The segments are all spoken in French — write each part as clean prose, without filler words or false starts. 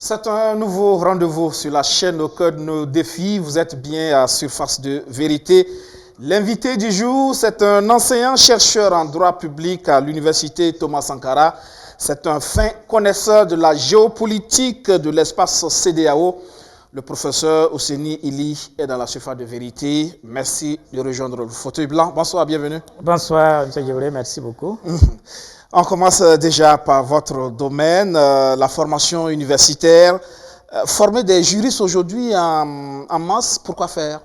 C'est un nouveau rendez-vous sur la chaîne Au cœur de nos défis. Vous êtes bien à Surface de Vérité. L'invité du jour, c'est un enseignant-chercheur en droit public à l'université Thomas Sankara. C'est un fin connaisseur de la géopolitique de l'espace CEDEAO. Le professeur Ousseni Ili est dans la Surface de Vérité. Merci de rejoindre le fauteuil blanc. Bonsoir, bienvenue. Bonsoir, M. Djibril, merci beaucoup. On commence déjà par votre domaine, la formation universitaire. Former des juristes aujourd'hui en masse, pourquoi faire?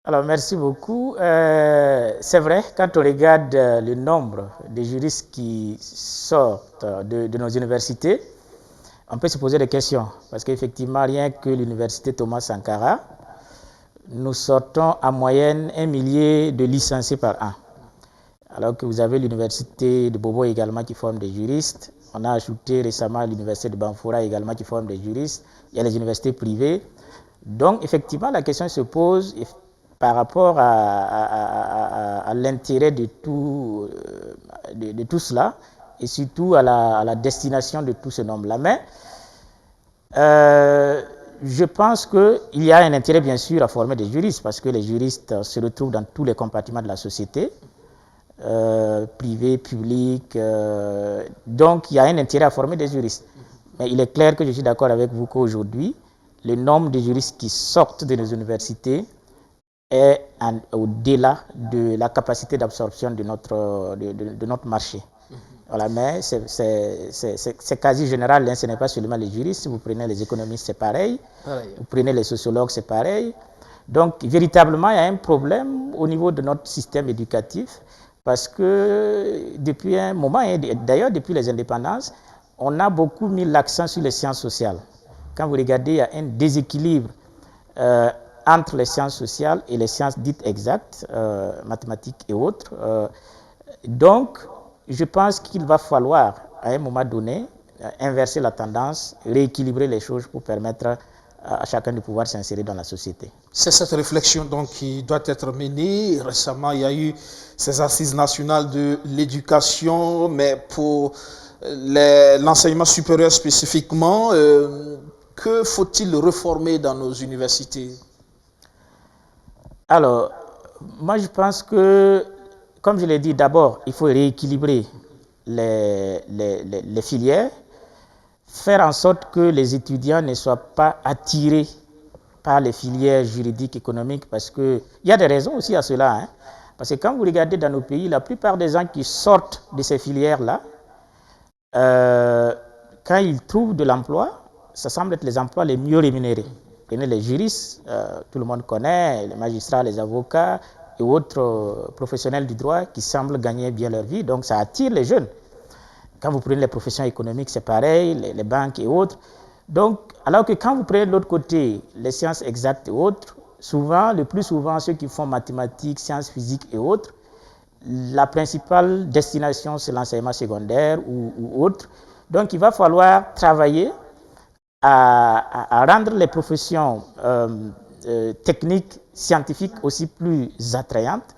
Alors, merci beaucoup. C'est vrai, quand on regarde le nombre de juristes qui sortent de nos universités, on peut se poser des questions. Parce qu'effectivement, rien que l'université Thomas Sankara, nous sortons en moyenne 1 millier de licenciés par an. Alors que vous avez l'université de Bobo également qui forme des juristes. On a ajouté récemment l'université de Banfoura également qui forme des juristes. Il y a les universités privées. Donc, effectivement, la question se pose par rapport à l'intérêt de tout cela et surtout à la destination de tout ce nombre-là. Mais je pense qu'il y a un intérêt, bien sûr, à former des juristes parce que les juristes se retrouvent dans tous les compartiments de la société. Privé, public. Donc, il y a un intérêt à former des juristes. Mais il est clair que je suis d'accord avec vous qu'aujourd'hui, le nombre de juristes qui sortent de nos universités est au-delà de la capacité d'absorption de notre marché. Voilà, mais c'est quasi général, hein, ce n'est pas seulement les juristes. Si vous prenez les économistes, c'est pareil. Vous prenez les sociologues, c'est pareil. Donc, véritablement, il y a un problème au niveau de notre système éducatif. Parce que depuis un moment, et d'ailleurs depuis les indépendances, on a beaucoup mis l'accent sur les sciences sociales. Quand vous regardez, il y a un déséquilibre entre les sciences sociales et les sciences dites exactes, mathématiques et autres. Donc, je pense qu'il va falloir, à un moment donné, inverser la tendance, rééquilibrer les choses pour permettre à chacun de pouvoir s'insérer dans la société. C'est cette réflexion donc qui doit être menée. Récemment, il y a eu ces assises nationales de l'éducation, mais pour l'enseignement supérieur spécifiquement, que faut-il réformer dans nos universités? Alors, moi je pense que, comme je l'ai dit, d'abord, il faut rééquilibrer les filières, faire en sorte que les étudiants ne soient pas attirés par les filières juridiques, économiques, parce qu'il y a des raisons aussi à cela. Hein. Parce que quand vous regardez dans nos pays, la plupart des gens qui sortent de ces filières-là, quand ils trouvent de l'emploi, ça semble être les emplois les mieux rémunérés. Prenez les juristes, tout le monde connaît, les magistrats, les avocats et autres professionnels du droit qui semblent gagner bien leur vie, donc ça attire les jeunes. Quand vous prenez les professions économiques, c'est pareil, les banques et autres. Donc, alors que quand vous prenez de l'autre côté, les sciences exactes et autres, souvent, le plus souvent, ceux qui font mathématiques, sciences physiques et autres, la principale destination, c'est l'enseignement secondaire ou autre. Donc, il va falloir travailler à rendre les professions techniques, scientifiques aussi plus attrayantes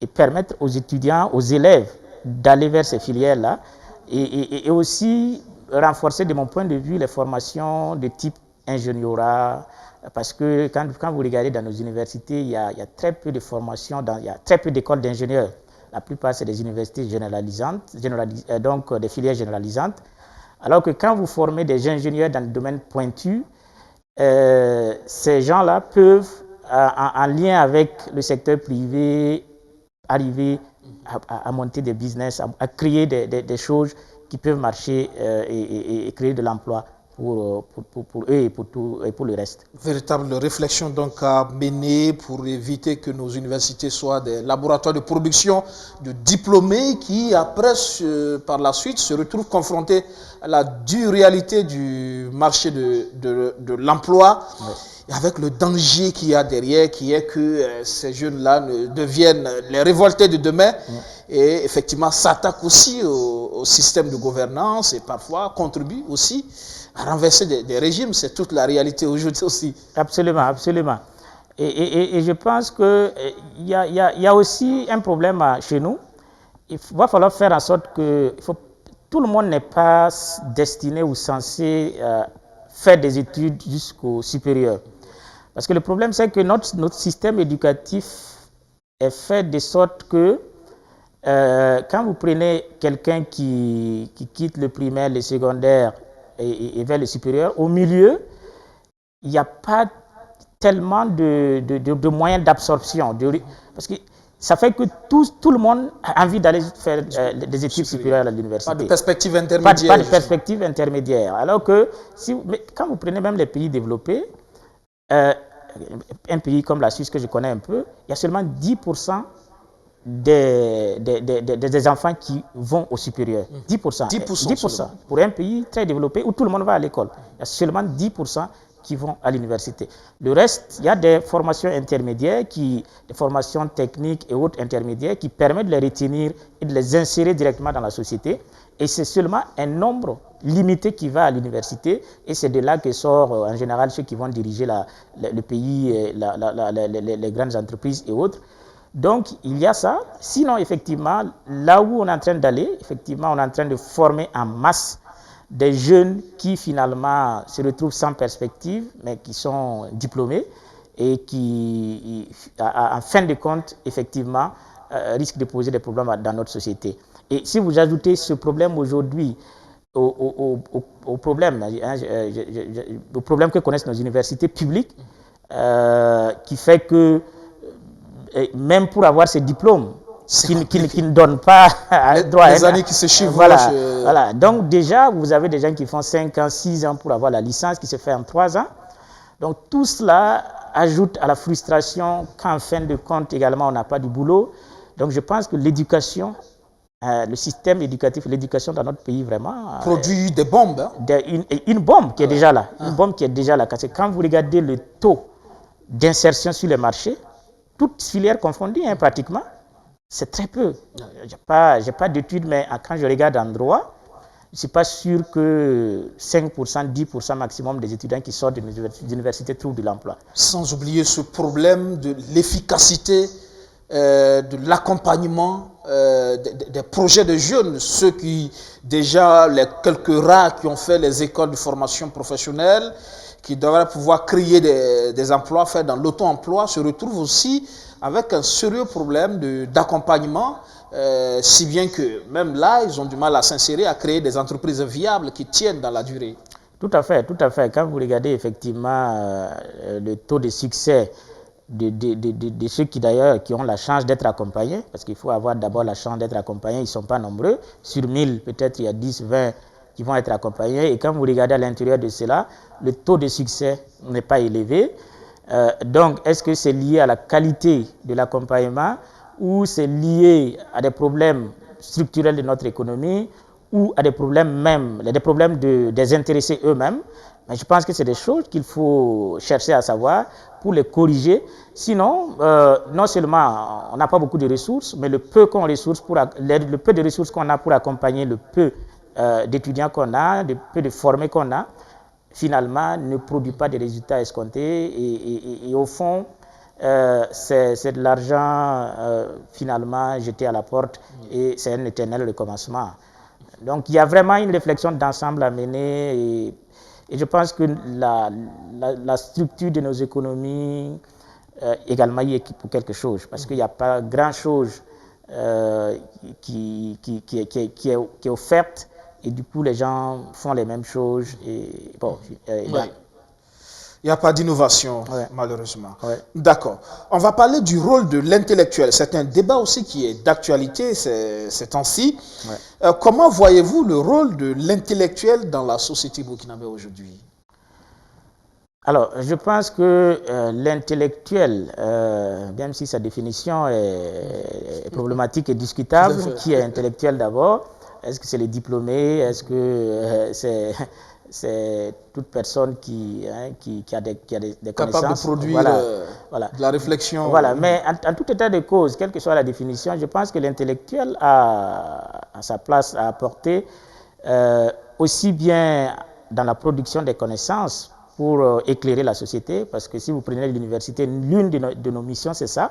et permettre aux étudiants, aux élèves d'aller vers ces filières-là. Et aussi renforcer, de mon point de vue, les formations de type ingénierat, parce que quand vous regardez dans nos universités, il y a très peu de formations, il y a très peu d'écoles d'ingénieurs. La plupart, c'est des universités généralisantes, donc des filières généralisantes. Alors que quand vous formez des ingénieurs dans le domaine pointu, ces gens-là peuvent, en lien avec le secteur privé, arriver à monter des business, à créer des choses qui peuvent marcher et créer de l'emploi pour eux et pour le reste. Véritable réflexion donc à mener pour éviter que nos universités soient des laboratoires de production de diplômés qui après, par la suite, se retrouvent confrontés à la dure réalité du marché de l'emploi. Ouais. Avec le danger qu'il y a derrière, qui est que ces jeunes-là ne deviennent les révoltés de demain et effectivement s'attaquent aussi au système de gouvernance et parfois contribuent aussi à renverser des régimes. C'est toute la réalité aujourd'hui aussi. Absolument, absolument. Et je pense qu'il y a aussi un problème chez nous. Il va falloir faire en sorte que, il faut tout le monde n'est pas destiné ou censé faire des études jusqu'au supérieur. Parce que le problème, c'est que notre système éducatif est fait de sorte que quand vous prenez quelqu'un qui quitte le primaire, le secondaire et vers le supérieur, au milieu, il n'y a pas tellement de moyens d'absorption. Parce que ça fait que tout le monde a envie d'aller faire des études supérieures à l'université. Pas de perspective intermédiaire. Pas de perspective intermédiaire. Alors que quand vous prenez même les pays développés, un pays comme la Suisse que je connais un peu, il y a seulement 10% des enfants qui vont au supérieur. 10%. 10%. Pour un pays très développé où tout le monde va à l'école. Il y a seulement 10% qui vont à l'université. Le reste, il y a des formations intermédiaires, des formations techniques et autres intermédiaires qui permettent de les retenir et de les insérer directement dans la société. Et c'est seulement un nombre limité qui va à l'université. Et c'est de là que sortent en général ceux qui vont diriger le pays, les grandes entreprises et autres. Donc, il y a ça. Sinon, effectivement, là où on est en train d'aller, effectivement, on est en train de former en masse des jeunes qui, finalement, se retrouvent sans perspective, mais qui sont diplômés et qui, en fin de compte, effectivement, risquent de poser des problèmes dans notre société. Et si vous ajoutez ce problème aujourd'hui au problème que connaissent nos universités publiques, qui fait que même pour avoir ces diplômes, qui ne donnent pas droit les années qui se chiffrent. Voilà. Donc déjà, vous avez des gens qui font 5 ans, 6 ans pour avoir la licence qui se fait en 3 ans. Donc tout cela ajoute à la frustration qu'en fin de compte également on n'a pas du boulot. Donc je pense que l'éducation, le système éducatif, l'éducation dans notre pays vraiment produit des bombes. Une bombe qui est déjà là. Une bombe qui est déjà là. Parce que quand vous regardez le taux d'insertion sur le marché, toutes filières confondues pratiquement, c'est très peu. Je n'ai pas d'études, mais quand je regarde en droit, je ne suis pas sûr que 5%, 10% maximum des étudiants qui sortent des universités trouvent de l'emploi. Sans oublier ce problème de l'efficacité, de l'accompagnement des projets de jeunes, ceux qui, déjà, les quelques rares qui ont fait les écoles de formation professionnelle, qui devraient pouvoir créer des emplois, faire dans l'auto-emploi, se retrouvent aussi avec un sérieux problème d'accompagnement, si bien que même là, ils ont du mal à s'insérer, à créer des entreprises viables qui tiennent dans la durée. Tout à fait, tout à fait. Quand vous regardez effectivement le taux de succès de ceux qui d'ailleurs qui ont la chance d'être accompagnés, parce qu'il faut avoir d'abord la chance d'être accompagnés, ils ne sont pas nombreux. Sur 1000, peut-être il y a 10, 20 qui vont être accompagnés. Et quand vous regardez à l'intérieur de cela, le taux de succès n'est pas élevé. Donc, est-ce que c'est lié à la qualité de l'accompagnement ou c'est lié à des problèmes structurels de notre économie ou à des problèmes des intéressés eux-mêmes? Mais je pense que c'est des choses qu'il faut chercher à savoir pour les corriger. Sinon, non seulement on n'a pas beaucoup de ressources, mais le peu de ressources qu'on a pour accompagner le peu d'étudiants qu'on a, le peu de formés qu'on a, finalement, ne produit pas de résultats escomptés et au fond, c'est de l'argent finalement jeté à la porte et c'est un éternel recommencement. Donc, il y a vraiment une réflexion d'ensemble à mener et je pense que la structure de nos économies également y est pour quelque chose parce qu'il n'y a pas grand-chose qui est offerte. Et du coup, les gens font les mêmes choses. Et, bon, il n'y a pas d'innovation, malheureusement. Ouais. D'accord. On va parler du rôle de l'intellectuel. C'est un débat aussi qui est d'actualité ces temps-ci. Ouais. Comment voyez-vous le rôle de l'intellectuel dans la société burkinabé aujourd'hui? Alors, je pense que l'intellectuel, même si sa définition est problématique et discutable, qui est intellectuel d'abord? Est-ce que c'est les diplômés? Est-ce que c'est toute personne qui a des connaissances? Capable de produire de la réflexion. Voilà, mais en tout état de cause, quelle que soit la définition, je pense que l'intellectuel a sa place à apporter aussi bien dans la production des connaissances pour éclairer la société, parce que si vous prenez l'université, l'une de nos missions, c'est ça.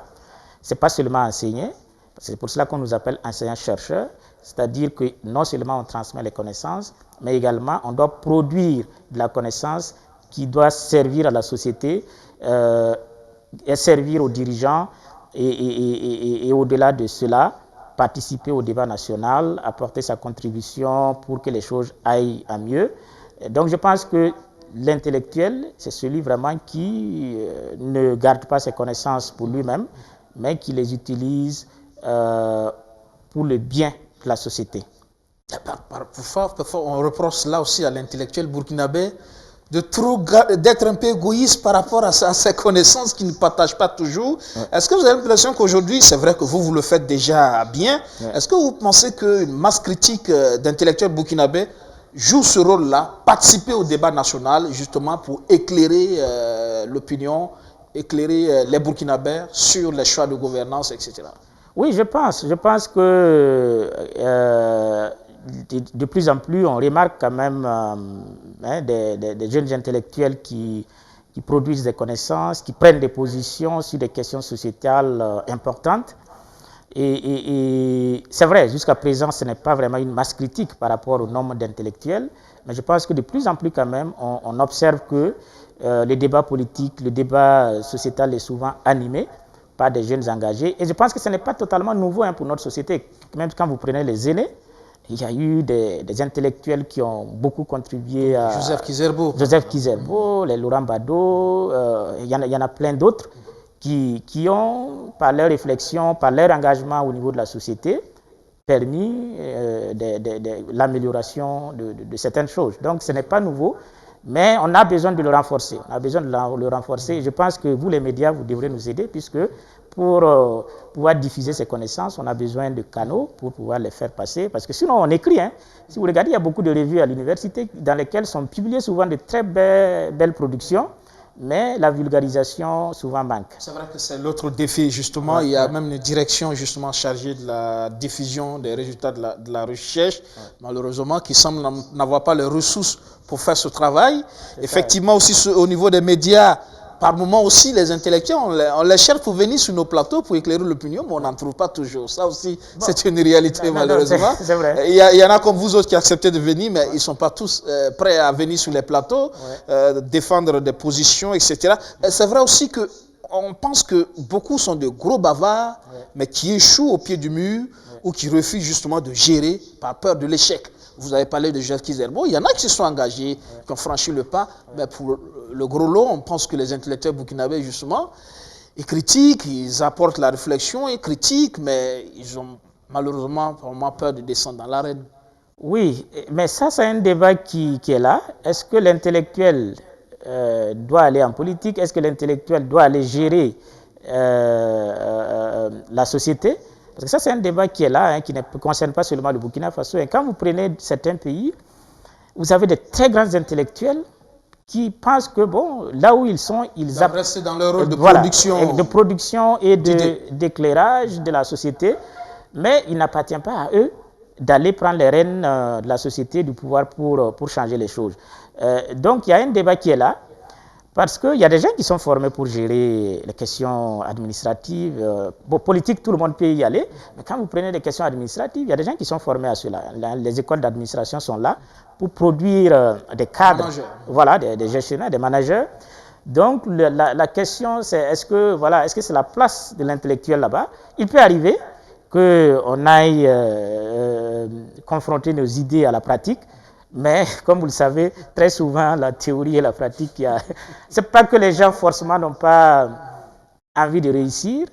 Ce n'est pas seulement enseigner, C'est pour cela qu'on nous appelle enseignants-chercheurs, c'est-à-dire que non seulement on transmet les connaissances, mais également on doit produire de la connaissance qui doit servir à la société et servir aux dirigeants et au-delà de cela, participer au débat national, apporter sa contribution pour que les choses aillent à mieux. Donc je pense que l'intellectuel, c'est celui vraiment qui ne garde pas ses connaissances pour lui-même, mais qui les utilise pour le bien de la société. Parfois, on reproche là aussi à l'intellectuel burkinabé d'être un peu égoïste par rapport à ses connaissances qu'il ne partage pas toujours. Ouais. Est-ce que vous avez l'impression qu'aujourd'hui, c'est vrai que vous le faites déjà bien, ouais. Est-ce que vous pensez qu'une masse critique d'intellectuels burkinabés joue ce rôle-là, participer au débat national, justement pour éclairer l'opinion, éclairer les Burkinabés sur les choix de gouvernance, etc. Oui, je pense que de plus en plus, on remarque quand même des jeunes intellectuels qui produisent des connaissances, qui prennent des positions sur des questions sociétales importantes. Et c'est vrai, jusqu'à présent, ce n'est pas vraiment une masse critique par rapport au nombre d'intellectuels, mais je pense que de plus en plus quand même, on observe que le débat politique, le débat sociétal est souvent animé par des jeunes engagés. Et je pense que ce n'est pas totalement nouveau pour notre société. Même quand vous prenez les aînés, il y a eu des intellectuels qui ont beaucoup contribué à... Joseph Kizerbo, les Laurent Bado, il y en a plein d'autres qui ont, par leur réflexion, par leur engagement au niveau de la société, permis l'amélioration de certaines choses. Donc ce n'est pas nouveau, mais on a besoin de le renforcer. Je pense que vous, les médias, vous devrez nous aider, puisque pour pouvoir diffuser ces connaissances, on a besoin de canaux pour pouvoir les faire passer. Parce que sinon, on écrit. Si vous regardez, il y a beaucoup de revues à l'université dans lesquelles sont publiées souvent de très belles productions, mais la vulgarisation souvent manque. C'est vrai que c'est l'autre défi, justement. Il y a même une direction justement chargée de la diffusion des résultats de la recherche, malheureusement, qui semble n'avoir pas les ressources pour faire ce travail. Effectivement, aussi au niveau des médias, par moments aussi, les intellectuels, on les cherche pour venir sur nos plateaux pour éclairer l'opinion, mais on n'en trouve pas toujours. Ça aussi, c'est une réalité, malheureusement. C'est vrai. Il y en a comme vous autres qui acceptez de venir, mais ils ne sont pas tous prêts à venir sur les plateaux, défendre des positions, etc. C'est vrai aussi qu'on pense que beaucoup sont de gros bavards, mais qui échouent au pied du mur ou qui refusent justement de gérer par peur de l'échec. Vous avez parlé de Joseph Kizerbo, il y en a qui se sont engagés, qui ont franchi le pas, mais pour le gros lot, on pense que les intellectuels burkinabés, justement, ils critiquent, ils apportent la réflexion, ils critiquent, mais ils ont malheureusement vraiment peur de descendre dans l'arène. Oui, mais ça, c'est un débat qui est là. Est-ce que l'intellectuel doit aller en politique? Est-ce que l'intellectuel doit aller gérer la société? Parce que ça, c'est un débat qui est là, qui ne concerne pas seulement le Burkina Faso. Et quand vous prenez certains pays, vous avez des très grands intellectuels qui pensent que, bon, là où ils sont, ils doivent rester dans leur rôle de production. De production et d'éclairage de la société. Mais il n'appartient pas à eux d'aller prendre les rênes de la société, du pouvoir pour changer les choses. Donc, il y a un débat qui est là. Parce qu'il y a des gens qui sont formés pour gérer les questions administratives. Politique, tout le monde peut y aller. Mais quand vous prenez des questions administratives, il y a des gens qui sont formés à cela. Les écoles d'administration sont là pour produire des cadres, des gestionnaires, des managers. Donc, la question, c'est est-ce que c'est la place de l'intellectuel là-bas? Il peut arriver qu'on aille confronter nos idées à la pratique. Mais comme vous le savez, très souvent, la théorie et la pratique, c'est pas que les gens forcément n'ont pas envie de réussir,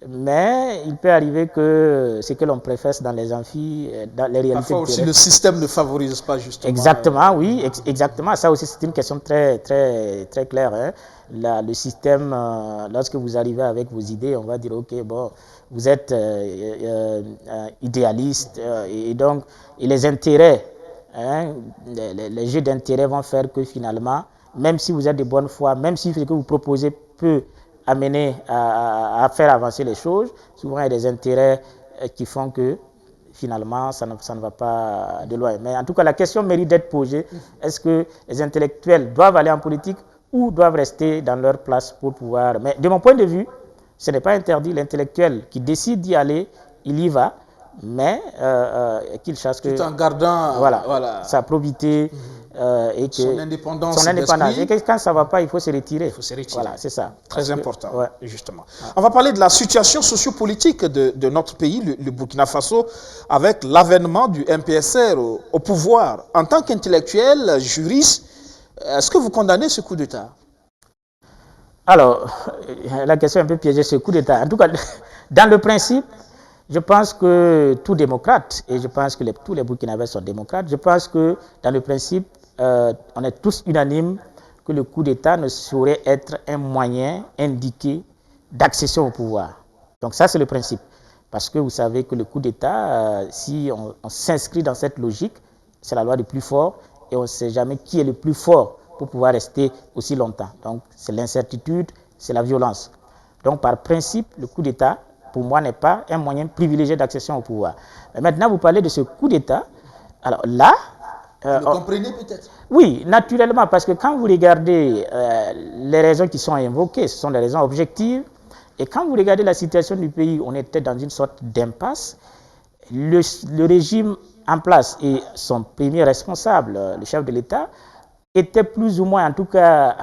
mais il peut arriver que ce que l'on préfère dans les amphis, dans les réalités. Parfois aussi, le système ne favorise pas justement. Exactement, oui, exactement. Ça aussi, c'est une question très, très, très claire. Le système, lorsque vous arrivez avec vos idées, on va dire, ok, bon, vous êtes idéaliste, et donc, les intérêts, les jeux d'intérêt vont faire que finalement, même si vous êtes de bonne foi, même si ce que vous proposez peut amener à faire avancer les choses, souvent il y a des intérêts qui font que finalement ça ne va pas de loin. Mais en tout cas, la question mérite d'être posée. Est-ce que les intellectuels doivent aller en politique ou doivent rester dans leur place pour pouvoir... Mais de mon point de vue, ce n'est pas interdit. L'intellectuel qui décide d'y aller il y va, mais qu'il cherche que... Tout en gardant sa probité et que son indépendance Et que quand ça ne va pas, il faut se retirer. Voilà, c'est ça. Très important, justement. On va parler de la situation sociopolitique de notre pays, le Burkina Faso, avec l'avènement du MPSR au pouvoir. En tant qu'intellectuel, juriste, est-ce que vous condamnez ce coup d'État? Alors, la question est un peu piégée, ce coup d'État. En tout cas, dans le principe, je pense que tout démocrate, et je pense que tous les Burkinabés sont démocrates, je pense que dans le principe, on est tous unanimes que le coup d'État ne saurait être un moyen indiqué d'accession au pouvoir. Donc ça, c'est le principe. Parce que vous savez que le coup d'État, si on s'inscrit dans cette logique, c'est la loi du plus fort, et on ne sait jamais qui est le plus fort pour pouvoir rester aussi longtemps. Donc c'est l'incertitude, c'est la violence. Donc par principe, le coup d'État, pour moi, n'est pas un moyen privilégié d'accession au pouvoir. Mais maintenant, vous parlez de ce coup d'État. Alors là... vous le comprenez peut-être? Oui, naturellement, parce que quand vous regardez les raisons qui sont invoquées, ce sont des raisons objectives. Et quand vous regardez la situation du pays, on était dans une sorte d'impasse. Le régime en place et son premier responsable, le chef de l'État, était plus ou moins, en tout cas,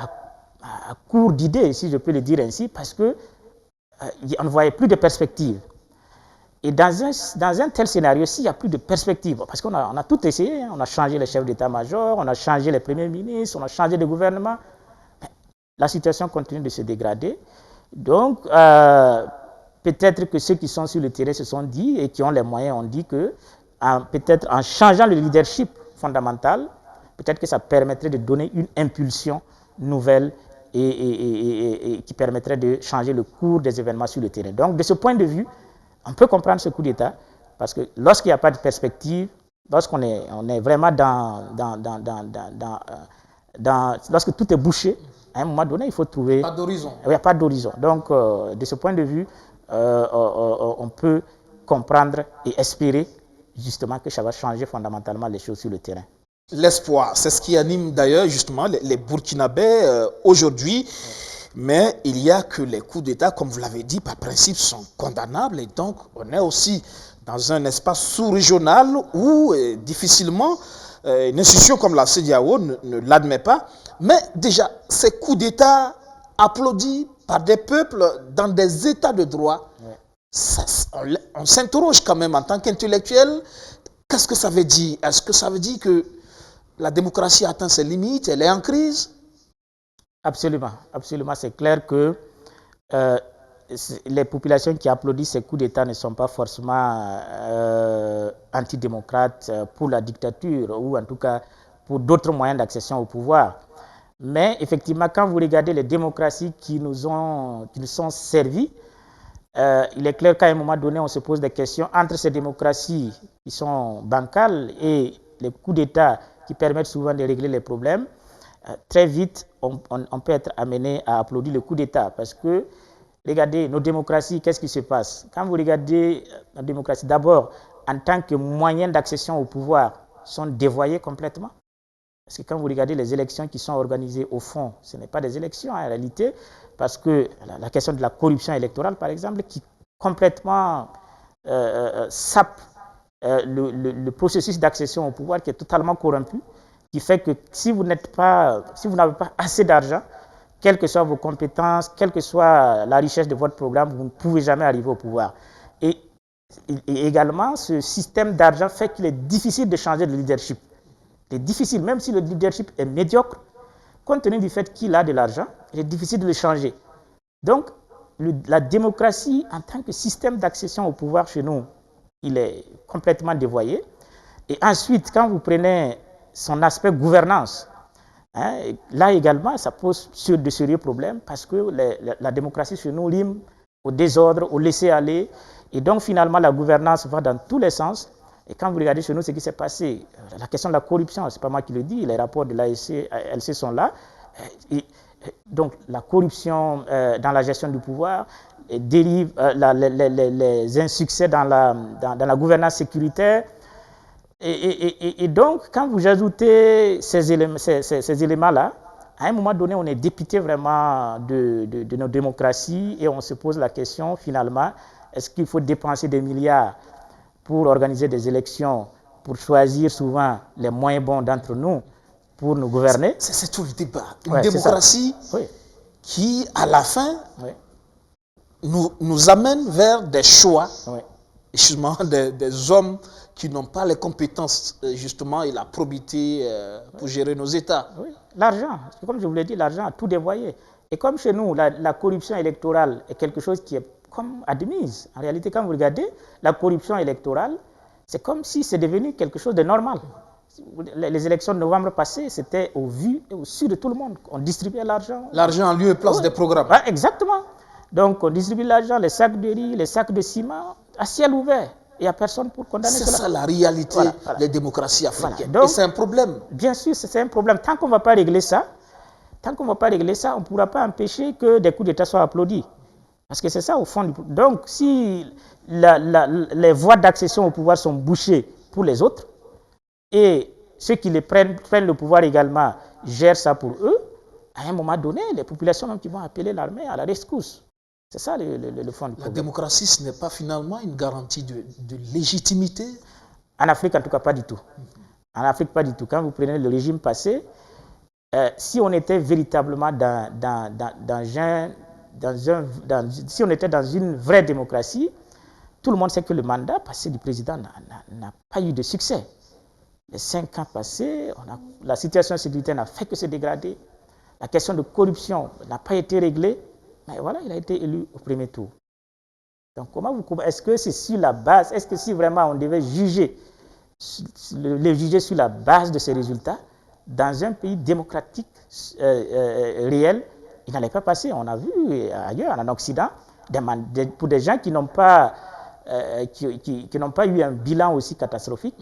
à court d'idées, si je peux le dire ainsi, parce que on ne voyait plus de perspective. Et dans un tel scénario, s'il n'y a plus de perspective, parce qu'on a tout essayé, on a changé les chefs d'état-major, on a changé les premiers ministres, on a changé de gouvernement, la situation continue de se dégrader. Donc, peut-être que ceux qui sont sur le terrain se sont dit, et qui ont les moyens ont dit que, peut-être en changeant le leadership fondamental, peut-être que ça permettrait de donner une impulsion nouvelle et qui permettrait de changer le cours des événements sur le terrain. Donc, de ce point de vue, on peut comprendre ce coup d'État, parce que lorsqu'il n'y a pas de perspective, lorsqu'on est vraiment lorsque tout est bouché, à un moment donné, il faut trouver... Pas d'horizon. Il n'y a pas d'horizon. Donc, de ce point de vue, on peut comprendre et espérer justement que ça va changer fondamentalement les choses sur le terrain. L'espoir, c'est ce qui anime d'ailleurs justement les Burkinabés aujourd'hui. Mais il n'y a que les coups d'État, comme vous l'avez dit, par principe, sont condamnables. Et donc, on est aussi dans un espace sous-régional où difficilement une institution comme la CEDEAO ne l'admet pas. Mais déjà, ces coups d'État applaudis par des peuples dans des États de droit, on s'interroge quand même en tant qu'intellectuel. Qu'est-ce que ça veut dire? Est-ce que ça veut dire que la démocratie atteint ses limites, elle est en crise? Absolument, absolument. C'est clair que les populations qui applaudissent ces coups d'État ne sont pas forcément antidémocrates pour la dictature ou en tout cas pour d'autres moyens d'accession au pouvoir. Mais effectivement, quand vous regardez les démocraties qui nous sont servies, il est clair qu'à un moment donné, on se pose des questions entre ces démocraties qui sont bancales et les coups d'État qui permettent souvent de régler les problèmes. Très vite, on peut être amené à applaudir le coup d'État parce que, regardez, nos démocraties, qu'est-ce qui se passe? Quand vous regardez nos démocraties, d'abord, en tant que moyen d'accession au pouvoir, sont dévoyés complètement. Parce que quand vous regardez les élections qui sont organisées au fond, ce n'est pas des élections en réalité, parce que la question de la corruption électorale, par exemple, qui complètement sape le processus d'accession au pouvoir qui est totalement corrompu, qui fait que si vous n'avez pas assez d'argent, quelles que soient vos compétences, quelle que soit la richesse de votre programme, vous ne pouvez jamais arriver au pouvoir. Et également, ce système d'argent fait qu'il est difficile de changer de leadership. C'est difficile, même si le leadership est médiocre, compte tenu du fait qu'il a de l'argent, il est difficile de le changer. Donc, la démocratie en tant que système d'accession au pouvoir chez nous, il est complètement dévoyé. Et ensuite, quand vous prenez son aspect gouvernance, là également, ça pose de sérieux problèmes parce que la démocratie chez nous rime au désordre, au laisser-aller. Et donc, finalement, la gouvernance va dans tous les sens. Et quand vous regardez chez nous ce qui s'est passé, la question de la corruption, ce n'est pas moi qui le dis, les rapports de l'ALC sont là. Donc, la corruption dans la gestion du pouvoir dérive les insuccès dans la gouvernance sécuritaire. Et donc, quand vous ajoutez ces éléments-là, à un moment donné, on est dépité vraiment de nos démocraties et on se pose la question, finalement, Est-ce qu'il faut dépenser des milliards pour organiser des élections, pour choisir souvent les moins bons d'entre nous pour nous gouverner? C'est tout le débat. Une démocratie qui, à la fin, nous amène vers des choix, justement, des hommes qui n'ont pas les compétences, justement, et la probité pour gérer nos États. Oui. L'argent, comme je vous l'ai dit, l'argent a tout dévoyé. Et comme chez nous, la corruption électorale est quelque chose qui est comme admise. En réalité, quand vous regardez, la corruption électorale, c'est comme si c'est devenu quelque chose de normal. Les élections de novembre passé, c'était au vu et au su de tout le monde. On distribuait l'argent. L'argent en lieu et place des programmes. Ouais, exactement. Donc, on distribue l'argent, les sacs de riz, les sacs de ciment, à ciel ouvert. Il n'y a personne pour condamner cela. C'est ça la réalité des démocraties africaines. Donc, et c'est un problème. Bien sûr, c'est un problème. Tant qu'on ne va pas régler ça, on ne pourra pas empêcher que des coups d'État soient applaudis. Parce que c'est ça au fond. Donc, si les voies d'accession au pouvoir sont bouchées pour les autres, et ceux qui prennent le pouvoir également gèrent ça pour eux, à un moment donné, les populations même qui vont appeler l'armée à la rescousse. C'est ça le fond du problème. La démocratie, ce n'est pas finalement une garantie de légitimité? En Afrique, en tout cas, pas du tout. En Afrique, pas du tout. Quand vous prenez le régime passé, si on était véritablement si on était dans une vraie démocratie, tout le monde sait que le mandat passé du président n'a pas eu de succès. Les 5 ans passés, la situation sécuritaire n'a fait que se dégrader. La question de corruption n'a pas été réglée. Mais voilà, il a été élu au premier tour. Donc, est-ce que c'est sur la base, est-ce que si vraiment on devait juger, le juger sur la base de ces résultats, dans un pays démocratique réel, il n'allait pas passer. On a vu ailleurs, en Occident, pour des gens qui n'ont pas eu un bilan aussi catastrophique,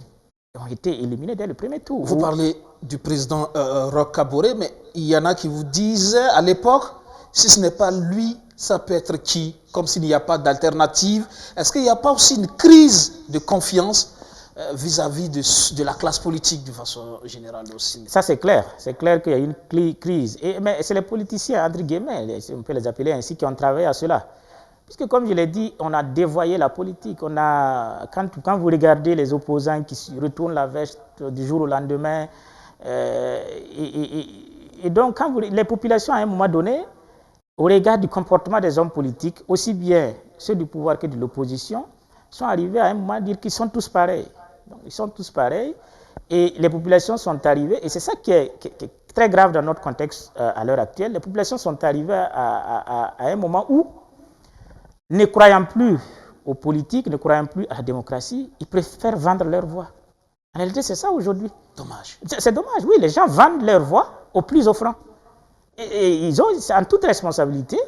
ont été éliminés dès le premier tour. Vous parlez du président Roch Kaboré, mais il y en a qui vous disent à l'époque, si ce n'est pas lui, ça peut être qui? Comme s'il n'y a pas d'alternative. Est-ce qu'il n'y a pas aussi une crise de confiance vis-à-vis de la classe politique de façon générale aussi? Ça, c'est clair. C'est clair qu'il y a une crise. Mais c'est les politiciens, entre guillemets, on peut les appeler ainsi, qui ont travaillé à cela. Puisque, comme je l'ai dit, on a dévoyé la politique. Quand vous regardez les opposants qui retournent la veste du jour au lendemain, et donc, les populations, à un moment donné, au regard du comportement des hommes politiques, aussi bien ceux du pouvoir que de l'opposition, sont arrivés à un moment à dire qu'ils sont tous pareils. Donc, ils sont tous pareils et les populations sont arrivées, et c'est ça qui est très grave dans notre contexte à l'heure actuelle, les populations sont arrivées à un moment où, ne croyant plus aux politiques, ne croyant plus à la démocratie, ils préfèrent vendre leur voix. En réalité, c'est ça aujourd'hui. Dommage. C'est dommage, oui, les gens vendent leur voix au plus offrant. Et ils ont, en toute responsabilité,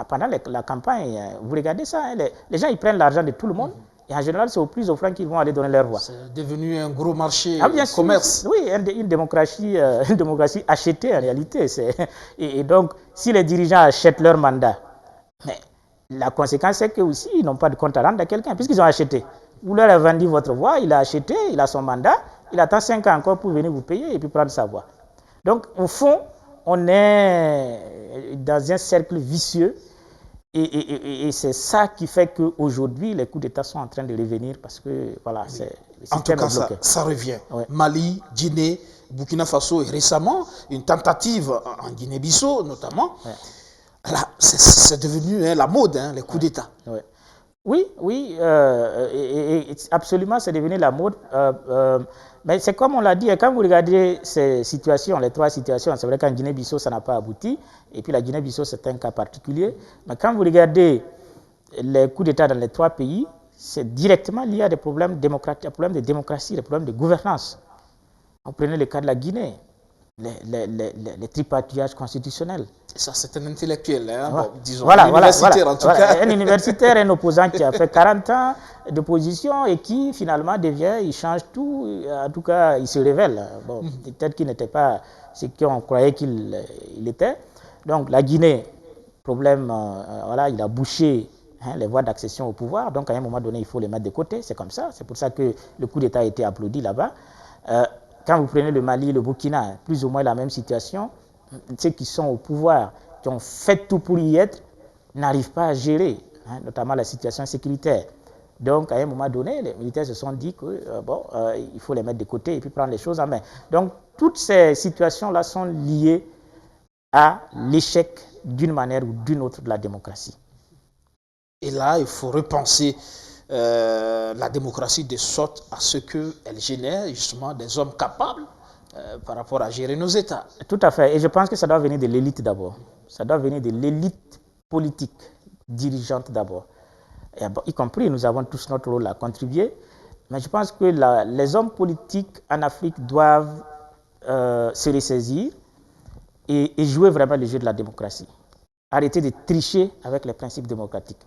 pendant la campagne, vous regardez ça, hein, les gens ils prennent l'argent de tout le monde, et en général, c'est au plus offrant qu'ils vont aller donner leur voix. C'est devenu un gros marché, bien sûr, commerce. Oui, une démocratie achetée en réalité. Et donc, si les dirigeants achètent leur mandat, mais la conséquence, c'est qu'ils n'ont pas de compte à rendre à quelqu'un, puisqu'ils ont acheté. Vous leur avez vendu votre voix, il a acheté, il a son mandat, il attend 5 ans encore pour venir vous payer et puis prendre sa voix. Donc, au fond, on est dans un cercle vicieux et c'est ça qui fait qu'aujourd'hui, les coups d'État sont en train de revenir parce que, voilà, le système est bloqué. Ça revient. Ouais. Mali, Guinée, Burkina Faso et récemment, une tentative en Guinée-Bissau notamment. Ouais. Là, c'est devenu la mode, les coups d'État. Ouais. Oui, absolument, c'est devenu la mode. Mais c'est comme on l'a dit, quand vous regardez ces situations, les 3 situations, c'est vrai qu'en Guinée-Bissau, ça n'a pas abouti. Et puis la Guinée-Bissau, c'est un cas particulier. Mais quand vous regardez les coups d'État dans les 3 pays, c'est directement lié à des problèmes démocratiques, des problèmes de démocratie, des problèmes de gouvernance. On prenait le cas de la Guinée, les tripatouillages constitutionnels. Ça, c'est un intellectuel, hein, voilà. Bon, disons, un universitaire en tout cas. Un universitaire, un opposant qui a fait 40 ans d'opposition et qui finalement il change tout, en tout cas il se révèle. Bon, peut-être qu'il n'était pas ce qu'on croyait qu'il était. Donc la Guinée, problème, il a bouché les voies d'accession au pouvoir, donc à un moment donné il faut les mettre de côté, c'est comme ça, c'est pour ça que le coup d'État a été applaudi là-bas. Quand vous prenez le Mali, le Burkina, plus ou moins la même situation, ceux qui sont au pouvoir, qui ont fait tout pour y être, n'arrivent pas à gérer. hein, notamment la situation sécuritaire. Donc, à un moment donné, les militaires se sont dit que il faut les mettre de côté et puis prendre les choses en main. Donc, toutes ces situations-là sont liées à l'échec d'une manière ou d'une autre de la démocratie. Et là, il faut repenser la démocratie de sorte à ce qu'elle génère justement des hommes capables par rapport à gérer nos États. Tout à fait. Et je pense que ça doit venir de l'élite d'abord. Ça doit venir de l'élite politique, dirigeante d'abord. Y compris, nous avons tous notre rôle à contribuer. Mais je pense que les hommes politiques en Afrique doivent se ressaisir et jouer vraiment le jeu de la démocratie. Arrêter de tricher avec les principes démocratiques.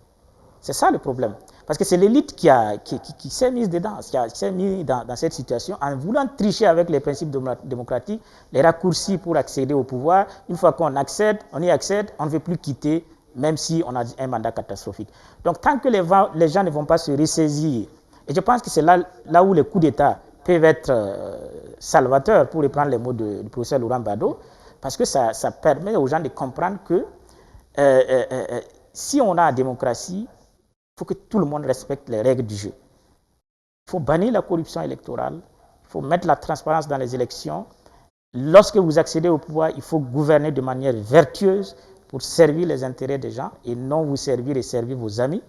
C'est ça le problème. Parce que c'est l'élite qui s'est mise dedans, qui s'est mise dans cette situation en voulant tricher avec les principes démocratiques, les raccourcis pour accéder au pouvoir. Une fois qu'on accède, on y accède, on ne veut plus quitter, même si on a un mandat catastrophique. Donc tant que les gens ne vont pas se ressaisir, et je pense que c'est là où les coups d'État peuvent être salvateurs, pour reprendre les mots du professeur Laurent Bado, parce que ça permet aux gens de comprendre que si on a la démocratie, il faut que tout le monde respecte les règles du jeu. Il faut bannir la corruption électorale, il faut mettre la transparence dans les élections. Lorsque vous accédez au pouvoir, il faut gouverner de manière vertueuse pour servir les intérêts des gens et non vous servir et servir vos amis.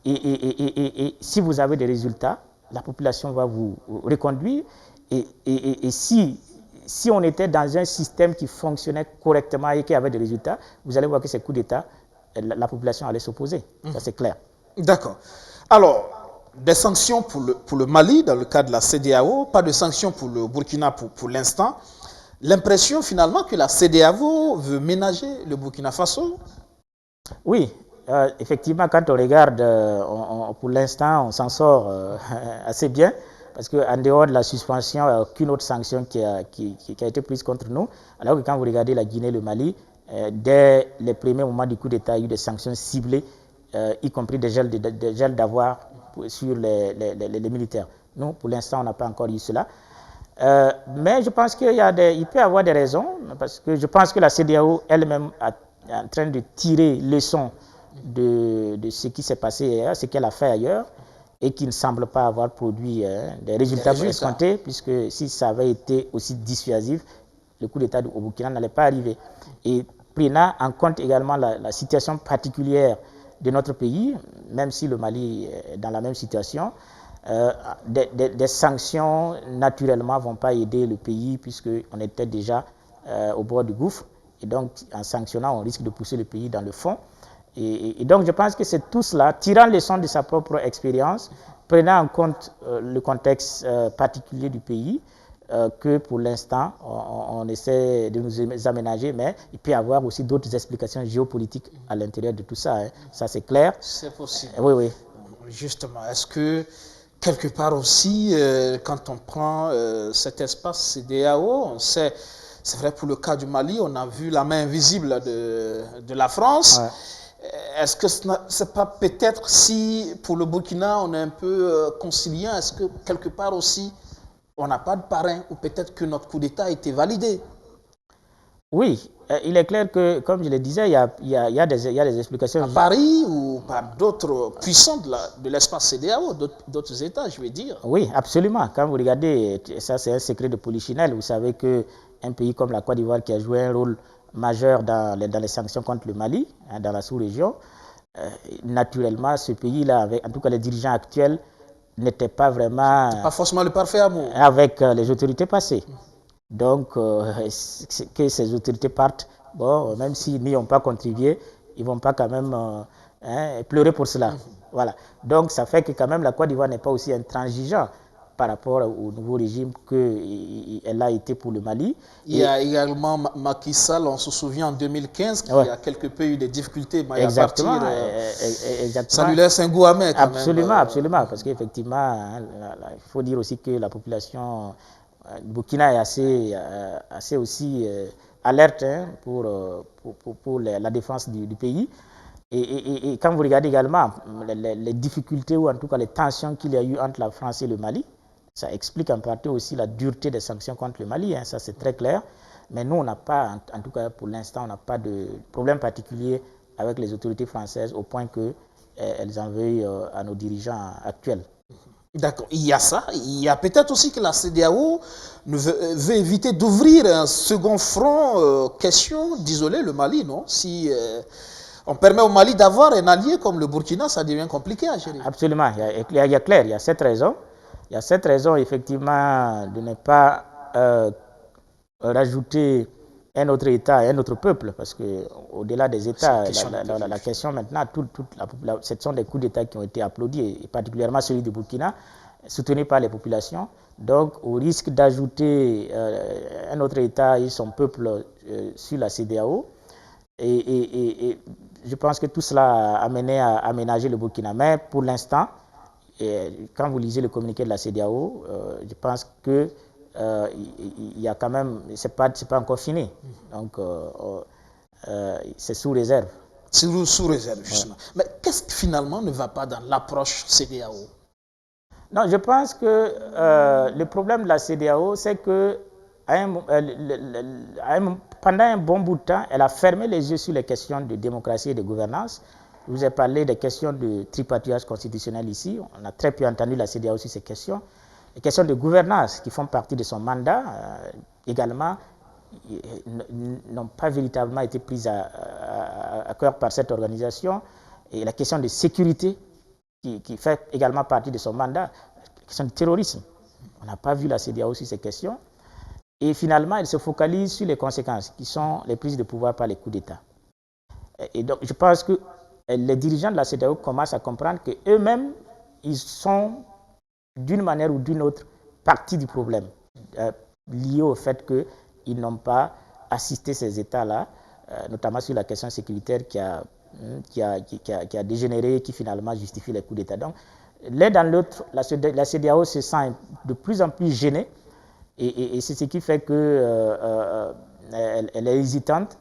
Et si vous avez des résultats, la population va vous reconduire. Et si on était dans un système qui fonctionnait correctement et qui avait des résultats, vous allez voir que ces coups d'État, la population allait s'opposer. Ça, c'est clair. D'accord. Alors, des sanctions pour le Mali dans le cadre de la CEDEAO, pas de sanctions pour le Burkina pour l'instant. L'impression finalement que la CEDEAO veut ménager le Burkina Faso. Oui, effectivement, quand on regarde, pour l'instant, on s'en sort assez bien, parce qu'en dehors de la suspension, il n'y a aucune autre sanction qui a été prise contre nous. Alors que quand vous regardez la Guinée, le Mali, dès les premiers moments du coup d'État, il y a eu des sanctions ciblées, y compris des gels d'avoir sur les militaires. Nous, pour l'instant, on n'a pas encore eu cela. Mais je pense qu'il peut y avoir des raisons, parce que je pense que la CEDEAO elle-même est en train de tirer leçon de ce qui s'est passé ailleurs, ce qu'elle a fait ailleurs, et qui ne semble pas avoir produit des résultats escomptés, puisque si ça avait été aussi dissuasif, le coup d'État au Burkina n'allait pas arriver. Et prenant en compte également la situation particulière de notre pays, même si le Mali est dans la même situation, des sanctions, naturellement, ne vont pas aider le pays puisqu'on était déjà au bord du gouffre. Et donc, en sanctionnant, on risque de pousser le pays dans le fond. Et donc, je pense que c'est tout cela, tirant leçon de sa propre expérience, prenant en compte le contexte particulier du pays, que pour l'instant, on essaie de nous aménager, mais il peut y avoir aussi d'autres explications géopolitiques à l'intérieur de tout ça. Hein. Ça, c'est clair. C'est possible. Oui, oui. Justement, est-ce que quelque part aussi, quand on prend cet espace CEDEAO, on sait, c'est vrai pour le cas du Mali, on a vu la main invisible de la France. Ouais. Est-ce que ce n'est pas peut-être si pour le Burkina on est un peu conciliant, est-ce que quelque part aussi on n'a pas de parrain ou peut-être que notre coup d'État a été validé? Oui, il est clair que, comme je le disais, il y a des explications. À Paris ou par d'autres puissants de l'espace CEDEAO, d'autres États, je veux dire. Oui, absolument. Quand vous regardez, ça c'est un secret de polichinelle. Vous savez qu'un pays comme la Côte d'Ivoire qui a joué un rôle majeur dans les sanctions contre le Mali, hein, dans la sous-région, naturellement, ce pays-là, en tout cas les dirigeants actuels, n'étaient pas vraiment... pas forcément le parfait amour. Avec les autorités passées. Donc, que ces autorités partent, bon, même s'ils n'y ont pas contribué, ils ne vont pas quand même pleurer pour cela. Voilà. Donc, ça fait que quand même la Côte d'Ivoire n'est pas aussi intransigeant par rapport au nouveau régime qu'elle a été pour le Mali. Il y a également Macky Sall, on se souvient en 2015, qui a quelque peu eu des difficultés à partir. Ça lui laisse un goût amer quand absolument, même. Absolument, parce qu'effectivement, il faut dire aussi que la population Burkina est assez aussi alerte pour la défense du pays. Et quand vous regardez également les difficultés ou en tout cas les tensions qu'il y a eu entre la France et le Mali, ça explique en partie aussi la dureté des sanctions contre le Mali, hein, ça c'est très clair. Mais nous, on n'a pas, en tout cas pour l'instant, on n'a pas de problème particulier avec les autorités françaises au point que elles en veuillent à nos dirigeants actuels. D'accord, il y a ça. Il y a peut-être aussi que la CEDEAO veut éviter d'ouvrir un second front, question d'isoler le Mali, non? Si on permet au Mali d'avoir un allié comme le Burkina, ça devient compliqué à gérer. Absolument, il y a clair, il y a cette raison. Il y a cette raison, effectivement, de ne pas rajouter un autre État et un autre peuple, parce qu'au-delà des États, la question maintenant, ce sont des coups d'État qui ont été applaudis, et particulièrement celui du Burkina, soutenu par les populations. Donc, au risque d'ajouter un autre État et son peuple sur la CEDEAO, et je pense que tout cela a amené à aménager le Burkina. Mais pour l'instant, quand vous lisez le communiqué de la CEDEAO, je pense que il y a quand même, c'est pas encore fini. Donc, c'est sous réserve. Sous réserve, justement. Ouais. Mais qu'est-ce qui finalement ne va pas dans l'approche CEDEAO? Non, je pense que le problème de la CEDEAO, c'est que pendant un bon bout de temps, elle a fermé les yeux sur les questions de démocratie et de gouvernance. Je vous ai parlé des questions de tripatouillage constitutionnel ici. On a très peu entendu la CEDEAO sur ces questions. Les questions de gouvernance qui font partie de son mandat également n'ont pas véritablement été prises à cœur par cette organisation. Et la question de sécurité qui fait également partie de son mandat, la question du terrorisme. On n'a pas vu la CEDEAO sur ces questions. Et finalement, elle se focalise sur les conséquences qui sont les prises de pouvoir par les coups d'État. Et donc, je pense que les dirigeants de la CEDEAO commencent à comprendre qu'eux-mêmes, ils sont d'une manière ou d'une autre partie du problème, lié au fait qu'ils n'ont pas assisté ces États-là, notamment sur la question sécuritaire qui a dégénéré, qui finalement justifie les coups d'État. Donc, l'un dans l'autre, la CEDEAO se sent de plus en plus gênée, et c'est ce qui fait qu'elle est hésitante.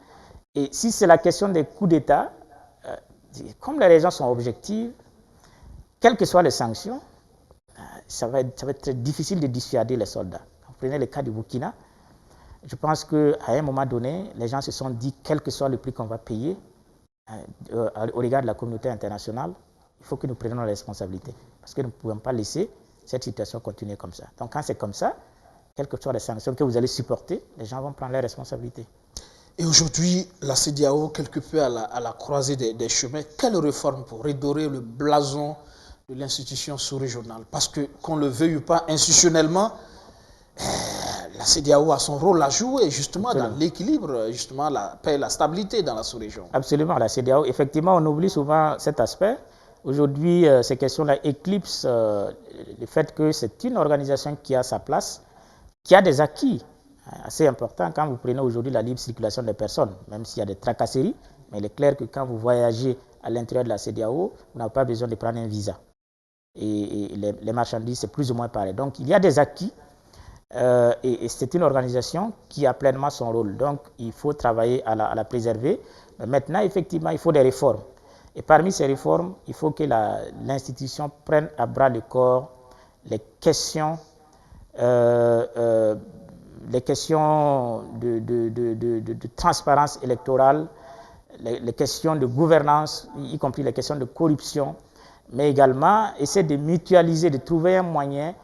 Et si c'est la question des coups d'État, comme les raisons sont objectives, quelles que soient les sanctions, ça va être très difficile de dissuader les soldats. Vous prenez le cas du Burkina, je pense qu'à un moment donné, les gens se sont dit, quel que soit le prix qu'on va payer, au regard de la communauté internationale, il faut que nous prenions la responsabilité. Parce que nous ne pouvons pas laisser cette situation continuer comme ça. Donc quand c'est comme ça, quelles que soient les sanctions que vous allez supporter, les gens vont prendre leurs responsabilités. Et aujourd'hui, la CEDEAO, quelque peu à la croisée des chemins, quelle réforme pour redorer le blason de l'institution sous-régionale? Parce que, qu'on le veuille ou pas, institutionnellement, la CEDEAO a son rôle à jouer justement dans l'équilibre, justement la paix et la stabilité dans la sous-région. Absolument, la CEDEAO, effectivement, on oublie souvent cet aspect. Aujourd'hui, ces questions-là éclipsent le fait que c'est une organisation qui a sa place, qui a des acquis assez importants. Quand vous prenez aujourd'hui la libre circulation des personnes, même s'il y a des tracasseries, mais il est clair que quand vous voyagez à l'intérieur de la CEDEAO, vous n'avez pas besoin de prendre un visa. Et les marchandises, c'est plus ou moins pareil. Donc, il y a des acquis et c'est une organisation qui a pleinement son rôle. Donc, il faut travailler à la préserver. Mais maintenant, effectivement, il faut des réformes. Et parmi ces réformes, il faut que l'institution prenne à bras le corps les questions de transparence électorale, les questions de gouvernance, y compris les questions de corruption, mais également essayer de mutualiser, de trouver un moyen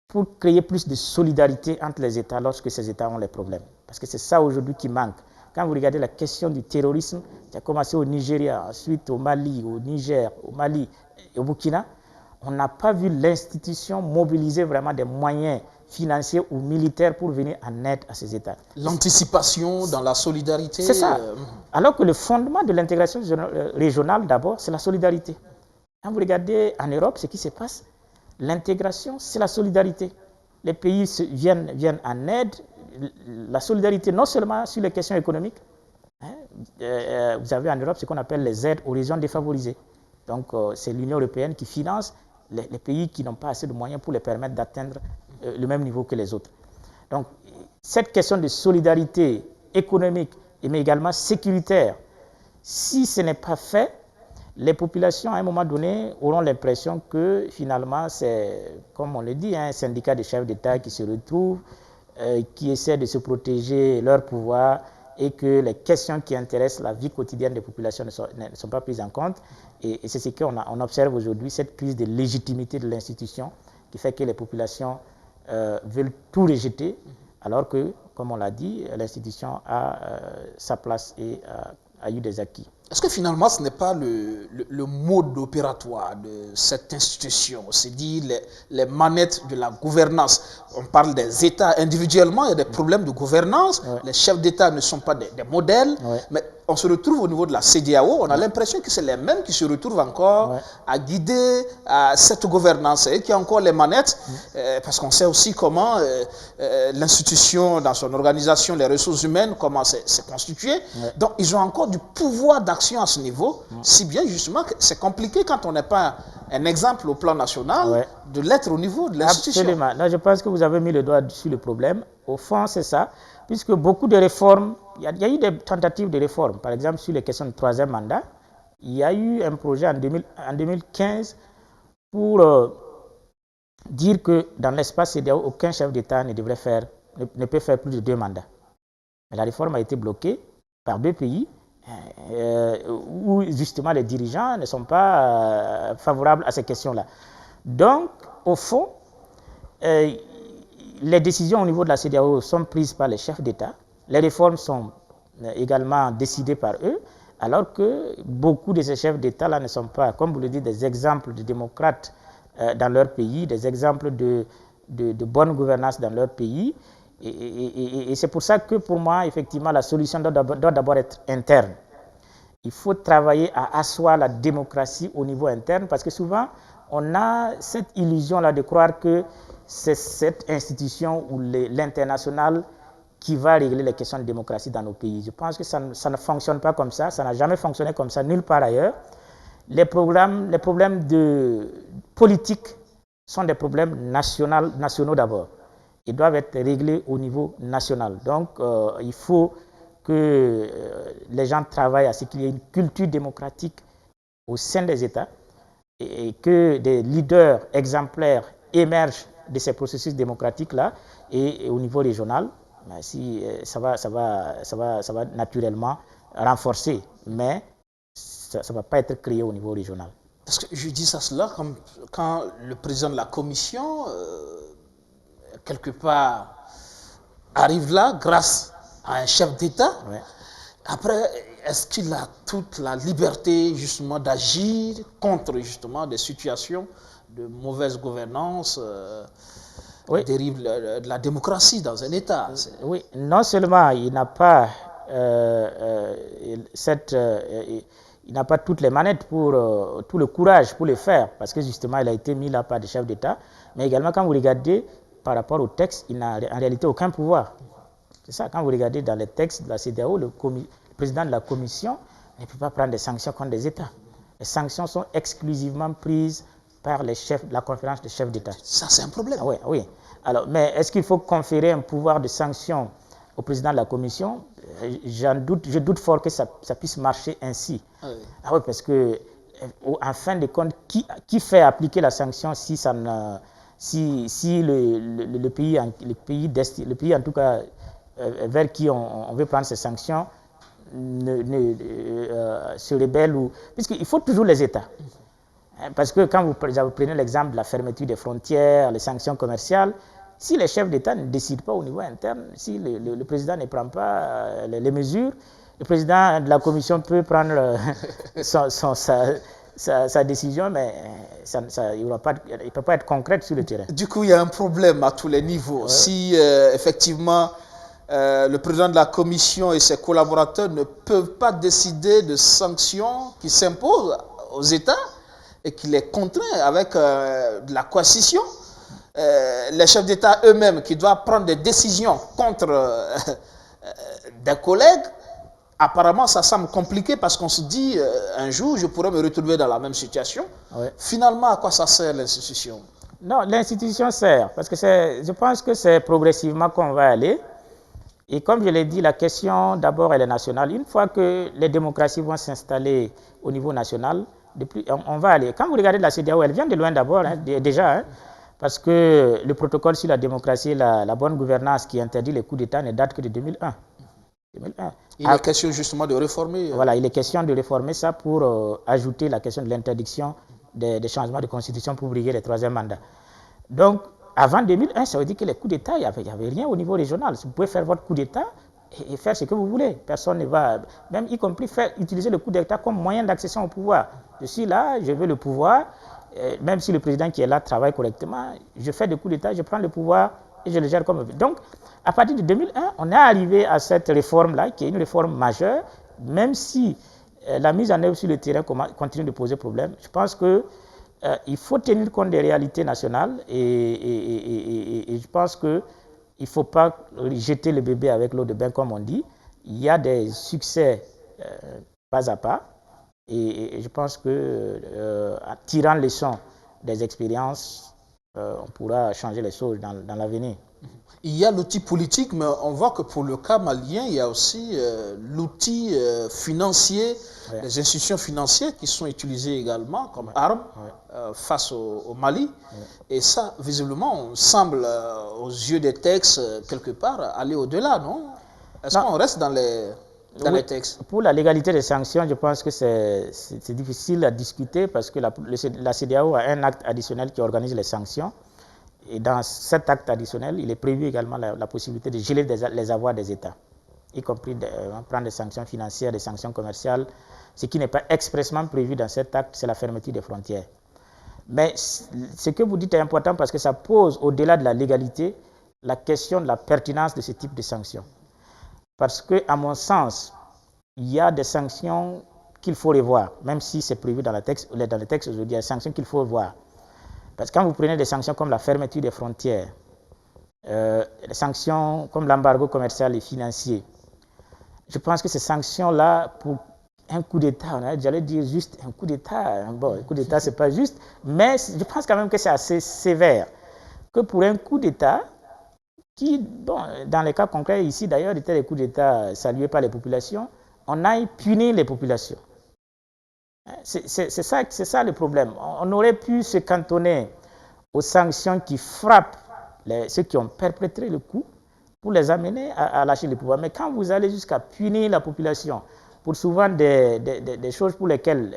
pour créer plus de solidarité entre les États lorsque ces États ont les problèmes. Parce que c'est ça aujourd'hui qui manque. Quand vous regardez la question du terrorisme, qui a commencé au Nigeria, ensuite au Mali, au Niger, au Mali et au Burkina, on n'a pas vu l'institution mobiliser vraiment des moyens financiers ou militaires pour venir en aide à ces États. L'anticipation dans la solidarité. C'est ça. Alors que le fondement de l'intégration régionale, d'abord, c'est la solidarité. Quand vous regardez en Europe, ce qui se passe, l'intégration, c'est la solidarité. Les pays viennent en aide. La solidarité, non seulement sur les questions économiques, vous avez en Europe ce qu'on appelle les aides aux régions défavorisées. Donc, c'est l'Union européenne qui finance les pays qui n'ont pas assez de moyens pour les permettre d'atteindre le même niveau que les autres. Donc, cette question de solidarité économique, mais également sécuritaire, si ce n'est pas fait, les populations, à un moment donné, auront l'impression que finalement, c'est, comme on le dit, un syndicat de chefs d'État qui se retrouvent, qui essaient de se protéger leur pouvoir et que les questions qui intéressent la vie quotidienne des populations ne sont pas prises en compte. Et c'est ce qu'on observe aujourd'hui, cette crise de légitimité de l'institution qui fait que les populations veulent tout rejeter, alors que, comme on l'a dit, l'institution a sa place et a eu des acquis. Est-ce que finalement ce n'est pas le mode opératoire de cette institution, c'est-à-dire les manettes de la gouvernance? On parle des États individuellement, il y a des problèmes de gouvernance, les chefs d'État ne sont pas des modèles, mais on se retrouve au niveau de la CEDEAO, on a l'impression que c'est les mêmes qui se retrouvent encore à guider cette gouvernance et qui ont encore les manettes, parce qu'on sait aussi comment l'institution, dans son organisation, les ressources humaines, comment c'est constitué. Donc ils ont encore du pouvoir d'action à ce niveau, si bien justement que c'est compliqué quand on n'est pas un exemple au plan national de l'être au niveau de l'institution. Absolument. Là, je pense que vous avez mis le doigt sur le problème. Au fond, c'est ça, puisque beaucoup de réformes, il y a eu des tentatives de réforme. Par exemple, sur les questions de troisième mandat, il y a eu un projet en 2015 pour dire que dans l'espace CEDEAO, aucun chef d'État ne peut faire plus de 2 mandats. Mais la réforme a été bloquée par 2 pays où justement les dirigeants ne sont pas favorables à ces questions-là. Donc, au fond, les décisions au niveau de la CEDEAO sont prises par les chefs d'État. Les réformes sont également décidées par eux, alors que beaucoup de ces chefs d'État-là ne sont pas, comme vous le dites, des exemples de démocrates dans leur pays, des exemples de bonne gouvernance dans leur pays. Et c'est pour ça que pour moi, effectivement, la solution doit d'abord être interne. Il faut travailler à asseoir la démocratie au niveau interne, parce que souvent, on a cette illusion-là de croire que c'est cette institution ou l'international qui va régler les questions de démocratie dans nos pays. Je pense que ça ne fonctionne pas comme ça n'a jamais fonctionné comme ça nulle part ailleurs. Les problèmes de politique sont des problèmes nationaux d'abord. Ils doivent être réglés au niveau national. Donc, il faut que les gens travaillent à ce qu'il y ait une culture démocratique au sein des États et que des leaders exemplaires émergent de ces processus démocratiques-là et au niveau régional, ça va naturellement renforcer, mais ça ne va pas être créé au niveau régional. Parce que je dis ça cela comme quand le président de la commission, quelque part, arrive là grâce à un chef d'État. Après, est-ce qu'il a toute la liberté justement d'agir contre justement des situations de mauvaise gouvernance dérive de la démocratie dans un État? Oui, non seulement il n'a pas il n'a pas toutes les manettes pour tout le courage pour le faire, parce que justement il a été mis là par des chefs d'État, mais également quand vous regardez par rapport au texte, il n'a en réalité aucun pouvoir. C'est ça, quand vous regardez dans les textes de la CEDEAO, le président de la commission ne peut pas prendre des sanctions contre des États. Les sanctions sont exclusivement prises par la conférence des chefs d'État. Ça, c'est un problème. Oui. Alors, mais est-ce qu'il faut conférer un pouvoir de sanction au président de la commission? Je doute fort que ça puisse marcher ainsi. Oui, parce que, en fin de compte, qui fait appliquer la sanction si le pays en tout cas vers qui on veut prendre ces sanctions se rebelle puisqu'il faut toujours les États. Parce que quand vous prenez l'exemple de la fermeture des frontières, les sanctions commerciales, si les chefs d'État ne décident pas au niveau interne, si le président ne prend pas les mesures, le président de la commission peut prendre sa décision, mais il ne peut pas être concrète sur le terrain. Du coup, il y a un problème à tous les niveaux. Si effectivement le président de la commission et ses collaborateurs ne peuvent pas décider de sanctions qui s'imposent aux États et qui les contraint avec de la coercition, les chefs d'État eux-mêmes qui doivent prendre des décisions contre des collègues, apparemment ça semble compliqué parce qu'on se dit un jour je pourrais me retrouver dans la même situation. Finalement, à quoi ça sert l'institution? Non, l'institution sert parce que je pense que c'est progressivement qu'on va aller. Et comme je l'ai dit, la question d'abord elle est nationale. Une fois que les démocraties vont s'installer au niveau national, on va aller. Quand vous regardez la CEDEAO, elle vient de loin d'abord, déjà, parce que le protocole sur la démocratie et la bonne gouvernance qui interdit les coups d'État ne date que de 2001. 2001. Il est question justement de réformer. Voilà, il est question de réformer ça pour ajouter la question de l'interdiction des changements de constitution pour briguer le troisième mandat. Donc, avant 2001, ça veut dire que les coups d'État, il n'y avait rien au niveau régional. Vous pouvez faire votre coup d'État et faire ce que vous voulez. Personne ne va, même y compris utiliser le coup d'État comme moyen d'accession au pouvoir. Je suis là, je veux le pouvoir, même si le président qui est là travaille correctement, je fais des coups d'État, je prends le pouvoir et je le gère comme je veux. Donc, à partir de 2001, on est arrivé à cette réforme-là, qui est une réforme majeure, même si la mise en œuvre sur le terrain continue de poser problème. Je pense que il faut tenir compte des réalités nationales et je pense qu'il ne faut pas jeter le bébé avec l'eau de bain, comme on dit. Il y a des succès pas à pas et je pense en tirant leçon des expériences, on pourra changer les choses dans l'avenir. Il y a l'outil politique, mais on voit que pour le cas malien, il y a aussi l'outil financier, ouais. Les institutions financières qui sont utilisées également comme armes face au Mali. Ouais. Et ça, visiblement, on semble, aux yeux des textes, quelque part, aller au-delà, non? Est-ce qu'on reste dans les textes? Pour la légalité des sanctions, je pense que c'est difficile à discuter parce que la CEDEAO a un acte additionnel qui organise les sanctions. Et dans cet acte additionnel, il est prévu également la possibilité de geler les avoirs des États, y compris prendre des sanctions financières, des sanctions commerciales. Ce qui n'est pas expressément prévu dans cet acte, c'est la fermeture des frontières. Mais ce que vous dites est important parce que ça pose, au-delà de la légalité, la question de la pertinence de ce type de sanctions. Parce que, à mon sens, il y a des sanctions qu'il faut revoir, même si c'est prévu dans le texte aujourd'hui, il y a des sanctions qu'il faut revoir. Parce que quand vous prenez des sanctions comme la fermeture des frontières, des sanctions comme l'embargo commercial et financier, je pense que ces sanctions-là, pour un coup d'État, j'allais dire juste un coup d'État, bon, un coup d'État, c'est pas juste, mais je pense quand même que c'est assez sévère. Que pour un coup d'État, qui, bon, dans les cas concrets, ici d'ailleurs, étaient des coups d'État salués par les populations, on aille punir les populations. C'est ça le problème. On aurait pu se cantonner aux sanctions qui frappent ceux qui ont perpétré le coup pour les amener à lâcher le pouvoir. Mais quand vous allez jusqu'à punir la population pour souvent des choses pour lesquelles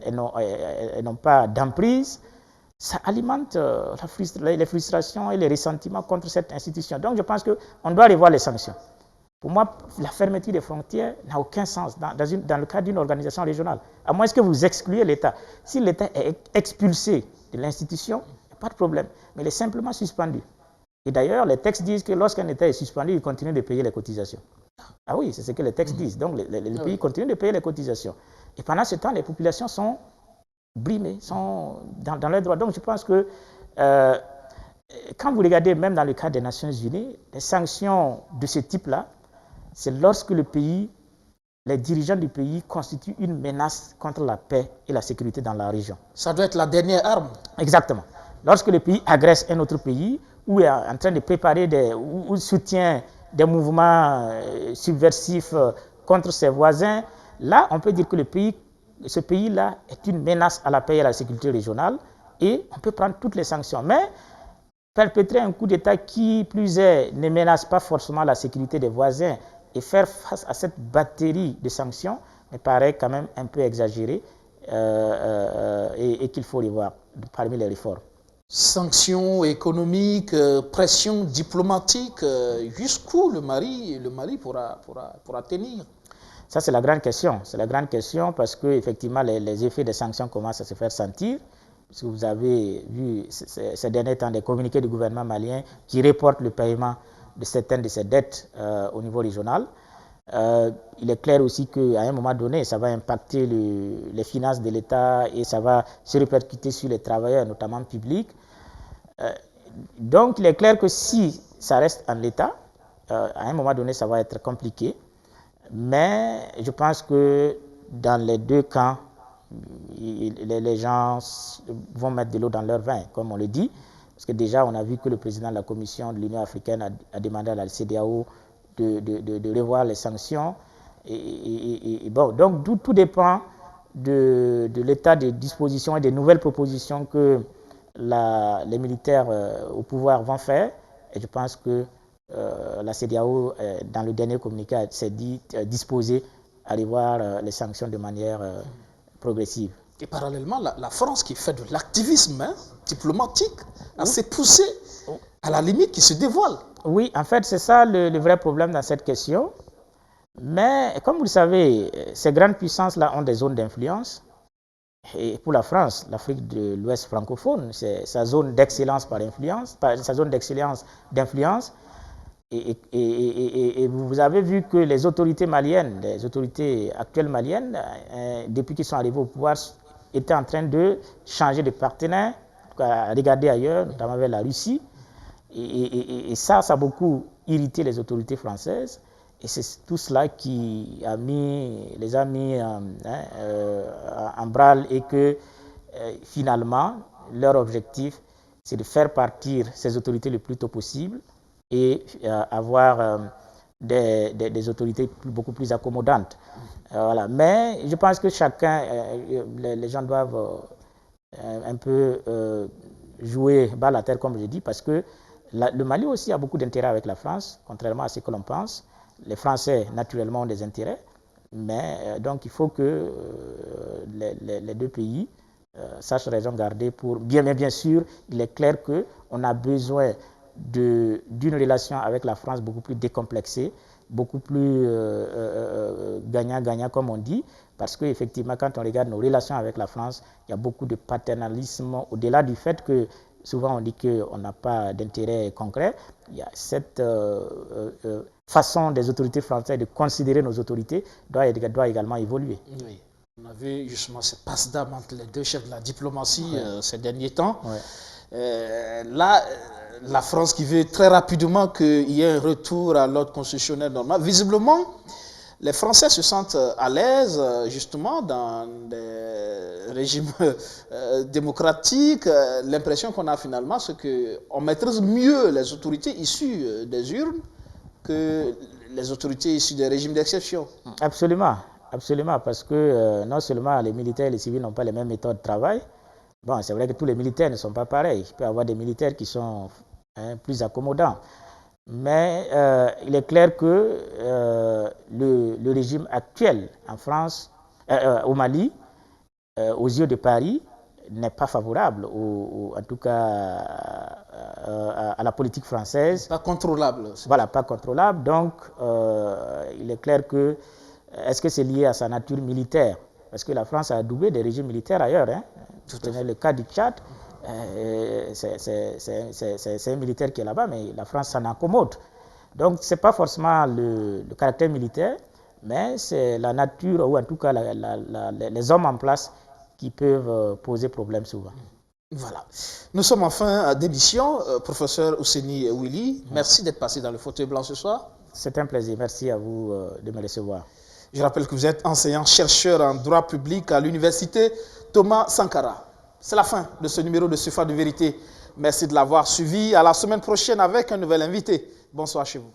elles n'ont pas d'emprise, ça alimente les frustrations et les ressentiments contre cette institution. Donc je pense qu'on doit revoir les sanctions. Pour moi, la fermeture des frontières n'a aucun sens dans le cadre d'une organisation régionale. À moins que vous excluez l'État. Si l'État est expulsé de l'institution, il n'y a pas de problème. Mais il est simplement suspendu. Et d'ailleurs, les textes disent que lorsqu'un État est suspendu, il continue de payer les cotisations. Ah oui, c'est ce que les textes disent. Donc les pays continuent de payer les cotisations. Et pendant ce temps, les populations sont brimées, sont dans leurs droits. Donc je pense que quand vous regardez même dans le cadre des Nations Unies, les sanctions de ce type-là, c'est lorsque les dirigeants du pays constituent une menace contre la paix et la sécurité dans la région. Ça doit être la dernière arme. Exactement. Lorsque le pays agresse un autre pays ou est en train de préparer ou soutient des mouvements subversifs contre ses voisins, là, on peut dire que ce pays-là est une menace à la paix et à la sécurité régionale et on peut prendre toutes les sanctions. Mais perpétrer un coup d'État qui, plus est, ne menace pas forcément la sécurité des voisins et faire face à cette batterie de sanctions me paraît quand même un peu exagéré et qu'il faut revoir parmi les réformes. Sanctions économiques, pression diplomatique, jusqu'où le Mali pourra tenir? Ça, c'est la grande question. C'est la grande question parce qu'effectivement, les effets des sanctions commencent à se faire sentir. Parce que vous avez vu ces derniers temps des communiqués du gouvernement malien qui reportent le paiement de certaines de ses dettes au niveau régional. Il est clair aussi qu'à un moment donné, ça va impacter les finances de l'État et ça va se répercuter sur les travailleurs, notamment publics. Donc, il est clair que si ça reste en l'État, à un moment donné, ça va être compliqué. Mais je pense que dans les deux camps, les gens vont mettre de l'eau dans leur vin, comme on le dit. Parce que déjà, on a vu que le président de la Commission de l'Union africaine a demandé à la CEDEAO de revoir les sanctions. Et bon, donc tout dépend de l'état de disposition et des nouvelles propositions que les militaires au pouvoir vont faire. Et je pense que la CEDEAO, dans le dernier communiqué, s'est dit disposée à revoir les sanctions de manière progressive. Et parallèlement, la France qui fait de l'activisme diplomatique assez poussé, à la limite, qui se dévoile. Oui, en fait, c'est ça le vrai problème dans cette question. Mais comme vous le savez, ces grandes puissances-là ont des zones d'influence. Et pour la France, l'Afrique de l'Ouest francophone, c'est sa zone d'excellence par influence, sa zone d'excellence d'influence. Et vous avez vu que les autorités maliennes, les autorités actuelles maliennes, depuis qu'ils sont arrivés au pouvoir, étaient en train de changer de partenaire, à regarder ailleurs, notamment vers la Russie. Et ça a beaucoup irrité les autorités françaises. Et c'est tout cela qui les a mis en branle et que finalement, leur objectif, c'est de faire partir ces autorités le plus tôt possible et avoir des autorités beaucoup plus accommodantes. Voilà. Mais je pense que chacun, les gens doivent un peu jouer bas la terre, comme je dis, parce que le Mali aussi a beaucoup d'intérêt avec la France, contrairement à ce que l'on pense. Les Français, naturellement, ont des intérêts, mais donc il faut que les deux pays sachent raison garder pour... Bien sûr, il est clair qu'on a besoin d'une relation avec la France beaucoup plus décomplexée, beaucoup plus gagnant-gagnant, comme on dit, parce qu'effectivement, quand on regarde nos relations avec la France, il y a beaucoup de paternalisme, au-delà du fait que souvent on dit qu'on n'a pas d'intérêt concret, il y a cette façon des autorités françaises de considérer nos autorités doit également évoluer. Oui. On a vu justement ce passe-d'âme entre les deux chefs de la diplomatie ces derniers temps. Ouais. Là, la France qui veut très rapidement qu'il y ait un retour à l'ordre constitutionnel normal. Visiblement, les Français se sentent à l'aise justement dans des régimes démocratiques. L'impression qu'on a finalement, c'est qu'on maîtrise mieux les autorités issues des urnes que les autorités issues des régimes d'exception. Absolument, absolument, parce que non seulement les militaires et les civils n'ont pas les mêmes méthodes de travail. Bon, c'est vrai que tous les militaires ne sont pas pareils. Il peut y avoir des militaires qui sont plus accommodants. Mais il est clair que le régime actuel en France, au Mali, aux yeux de Paris, n'est pas favorable, en tout cas à la politique française. Pas contrôlable. Voilà, pas contrôlable. Donc, il est clair que, est-ce que c'est lié à sa nature militaire? Parce que la France a adoubé des régimes militaires ailleurs. Hein. Prenez le cas du Tchad, c'est un militaire qui est là-bas, mais la France s'en accommode. Donc, ce n'est pas forcément le caractère militaire, mais c'est la nature, ou en tout cas les hommes en place qui peuvent poser problème souvent. Voilà. Nous sommes en fin d'émission. Professeur Ousseni Willy, merci d'être passé dans le fauteuil blanc ce soir. C'est un plaisir. Merci à vous de me recevoir. Je rappelle que vous êtes enseignant-chercheur en droit public à l'université Thomas Sankara. C'est la fin de ce numéro de Suffrage de vérité. Merci de l'avoir suivi. À la semaine prochaine avec un nouvel invité. Bonsoir chez vous.